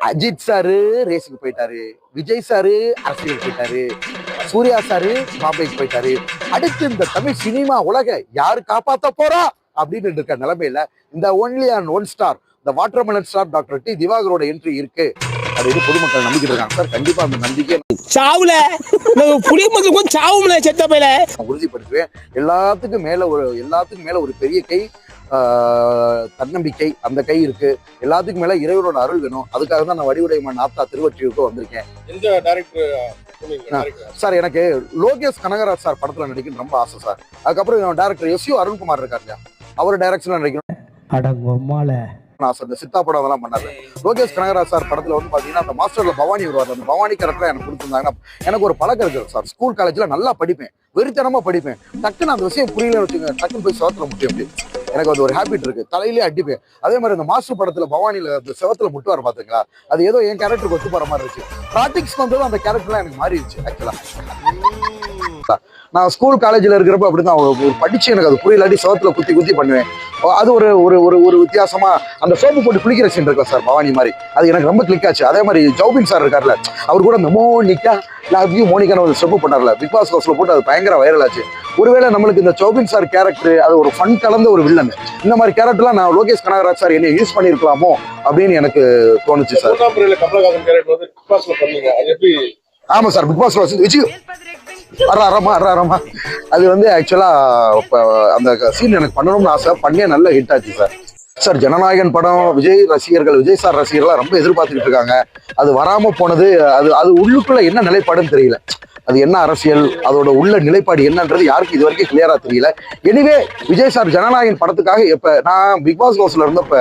Ajith sir ரேஸுக்கு போயிட்டாரு, Vijay sir அரசியல் போயிட்டாரு, சூர்யா சாரு பாம்பேக்கு போயிட்டாரு. அடுத்து இந்த தமிழ் சினிமா உலக யாரு காப்பாத்த போறா அப்படின்னு இருக்க நிலைமையில இந்த ஒன்லி அண்ட் ஒன் ஸ்டார், இந்த வாட்டர்மெலன் ஸ்டார் டாக்டர் டி திவாகரோட என்ட்ரி இருக்கு அப்படின்னு பொதுமக்கள் நம்பிக்கிட்டு இருக்காங்க சார். கண்டிப்பா அந்த நம்பிக்கை சாவுல புலிமக்களுக்கும் சாவுல செத்த பையில உறுதிப்படுத்துவேன். எல்லாத்துக்கும் மேல ஒரு பெரிய கை, தன்னம்பிக்கை, அந்த கை இருக்கு. எல்லாத்துக்கும் மேல இறைவனோட அருள் வேணும். அதுக்காக தான் நான் வடிவுடையமான நாத்தா திருவொற்றியூருக்கு வந்திருக்கேன். சார் எனக்கு லோகேஷ் கனகராஜ் சார் படத்துல நடிக்கணும்னு ரொம்ப ஆசை சார். அதுக்கப்புறம் டைரக்டர் எஸ் யு அருண்குமார் இருக்காரு, அவர் டைரக்ஷன்ல நடிக்கணும் ஆசை. இந்த சித்தா படம் அதெல்லாம் பண்ணாரு. லோகேஷ் கனகராஜ் சார் படத்துல வந்து பாத்தீங்கன்னா அந்த மாஸ்டர்ல பவானி வருவார். அந்த பவானி கேரக்டர் எனக்கு கொடுத்துருந்தாங்கன்னா எனக்கு ஒரு பழக்கம் இருக்கு சார். ஸ்கூல் காலேஜ்ல நல்லா படிப்பேன், வெறித்தனமா படிப்பேன். டக்குன்னு அந்த விஷயம் புரியலன்னு வச்சுங்க, டக்குன்னு போய் செவத்துல முட்டியும். அப்படி எனக்கு அது ஒரு ஹேபிட் இருக்கு, தலையிலே அடிப்பேன். அதே மாதிரி அந்த மாஸ்டர் படத்துல பவானியில அந்த செவத்துல முட்டுவார் பாத்தீங்களா, அது ஏதோ என் கேரக்டருக்கு ஒத்து போற மாதிரி இருந்துச்சு. ப்ராக்டிக்ஸ் வந்ததும் அந்த கேரக்டர்லாம் எனக்கு மாறிடுச்சு. ஆக்சுவலா நான் ஸ்கூல் காலேஜ்ல இருக்கிறப்ப அப்படிதான் படிச்சு எனக்கு அது புரியலாட்டி செவத்துல குத்தி பண்ணுவேன். அது ஒரு ஒரு ஒரு வித்தியாசமா அந்த சோப்பு போட்டு குளிக்கிற சீன் இருக்கா சார் பவானி மாதிரி, அது எனக்கு ரொம்ப கிளிக் ஆச்சு. அதே மாதிரி ஜௌபின் சார் இருக்கார்ல, அவர் கூட இந்த மோனிகா லவ் யூ மோனிகான்னு ஒரு ஸ்டெப் பண்ணார்ல பிக் பாஸ் ஹவுஸ்ல போட்டு, அது பயங்கர வைரல் ஆச்சு. ஒருவேளை நம்மளுக்கு இந்த ஜௌபின் சார் கேரக்டர் அது ஒரு ஃபன் கலந்த ஒரு வில்லன், இந்த மாதிரி கேரக்டர்லாம் நான் லோகேஷ் கனகராஜ் சார் என்ன யூஸ் பண்ணிருக்கலாமோ அப்படின்னு எனக்கு தோணுச்சு சார். ஆமா சார், பிக் பாஸ் விஜய் அறாரமா அது வந்து ஆக்சுவலா அந்த சீன் எனக்கு பண்ணணும்னு ஆசை, பண்ணியே நல்ல ஹிட் ஆச்சு சார். சார் ஜனநாயகன் படம் விஜய் சார் ரசிகர்கள்லாம் ரொம்ப எதிர்பார்த்துக்கிட்டு இருக்காங்க. அது வராம போனது அது உள்ளுக்குள்ள என்ன நிலைப்பாடுன்னு தெரியல. அது என்ன அரசியல், அதோட உள்ள நிலைப்பாடு என்னன்றது யாருக்கு இது வரைக்கும் கிளியரா தெரியல. எனிவே விஜய் சார் ஜனநாயகன் படத்துக்காக எப்ப நான் பிக் பாஸ் ஹவுஸ்ல இருந்தப்ப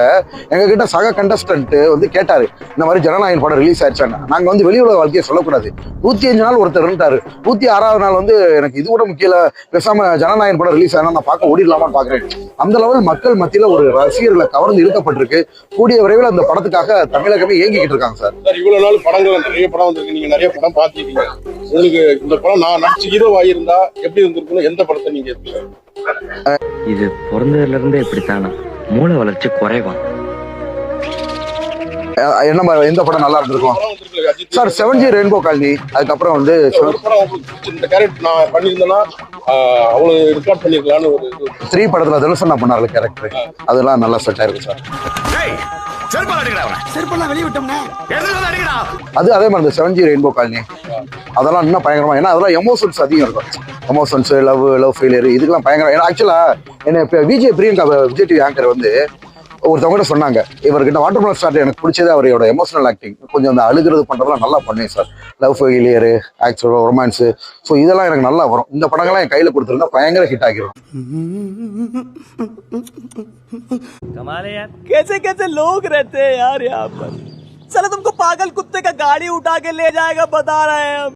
எங்க கிட்ட சக கண்டஸ்டன்ட் வந்து கேட்டாரு, இந்த மாதிரி ஜனநாயகன் படம் ரிலீஸ் ஆயிடுச்சாங்க. நாங்க வந்து வெளி உலக வாழ்க்கையை சொல்லக்கூடாது. 105 நாள் ஒருத்தர் இருந்தாரு, 106வது நாள் வந்து எனக்கு இது கூட முக்கிய பேசாம ஜனநாயகன் படம் ரிலீஸ் ஆனா நான் பார்க்க ஓடிடலாமான்னு பாக்குறேன். அந்த லெவல் மக்கள் மத்தியில ஒரு ரசிகர்களை கவர்ந்து இழுக்கப்பட்டிருக்கு. கூடிய விரைவில் அந்த படத்துக்காக தமிழகமே இயங்கிக்கிட்டு இருக்காங்க சார். இவ்வளவு நாள் படங்கள் நிறைய படம் வந்திருக்கு, நீங்க நிறைய படம் பார்த்துருக்கீங்க. உங்களுக்கு இந்த படம் நான் நடிச்சு ஹீரோ ஆகியிருந்தா எப்படி இருந்திருக்கணும், எந்த படத்தை நீங்க இது பிறந்ததுல இருந்தே இப்படித்தானா, மூளை வளர்ச்சி குறைவா? என்ன எந்த படம் நல்லா இருந்திருக்கும் சார்? 7G ரெயின்போ காலனி, அதுக்கப்புறம் வந்து இந்த கேரக்டர் நான் பண்ணியிருந்தேன்னா அவ்வளவு ரெக்கார்ட் பண்ணிருக்கலாம்னு ஒரு 3 படத்துல தனுஷன் நான் பண்ணாரு கேரக்டர், அதெல்லாம் நல்லா செட் ஆயிருக்கு சார். அது அதே மாதிரி இந்த 7G ரெயின்போ காலனி அதெல்லாம் இன்னும் பயங்கரமா, ஏன்னா அதெல்லாம் எமோஷன்ஸ் அதிகம் இருக்கும். எமோஷன்ஸ், லவ் ஃபெயிலியர், இதுக்கெல்லாம் பயங்கரம். ஏன்னா ஆக்சுவலா என்ன இப்போ விஜய் பிரியங்கா விஜய் டிவி ஆங்கர் வந்து ஒருத்தவங்க சொன்னாங்க, இவர்கிட்ட வாட்டர்மெலன் ஸ்டார் எனக்கு பிடிச்சது அவரோட எமோஷனல் ஆக்டிங், கொஞ்சம் அந்த அழுகிறது பண்றதெல்லாம் நல்லா பண்ணுவேன் sir. Love failure, actual romance, so இதெல்லாம் எனக்கு நல்லா வரும். இந்த படங்கள்லாம் என் கையில கொடுத்துருந்தா பயங்கர ஹிட் ஆகிரும். कैसे कैसे लोग रहते हैं यार यहाँ पर। चलो तुमको पागल कुत्ते का गाड़ी उठा के ले जाएगा बता रहे हैं हम।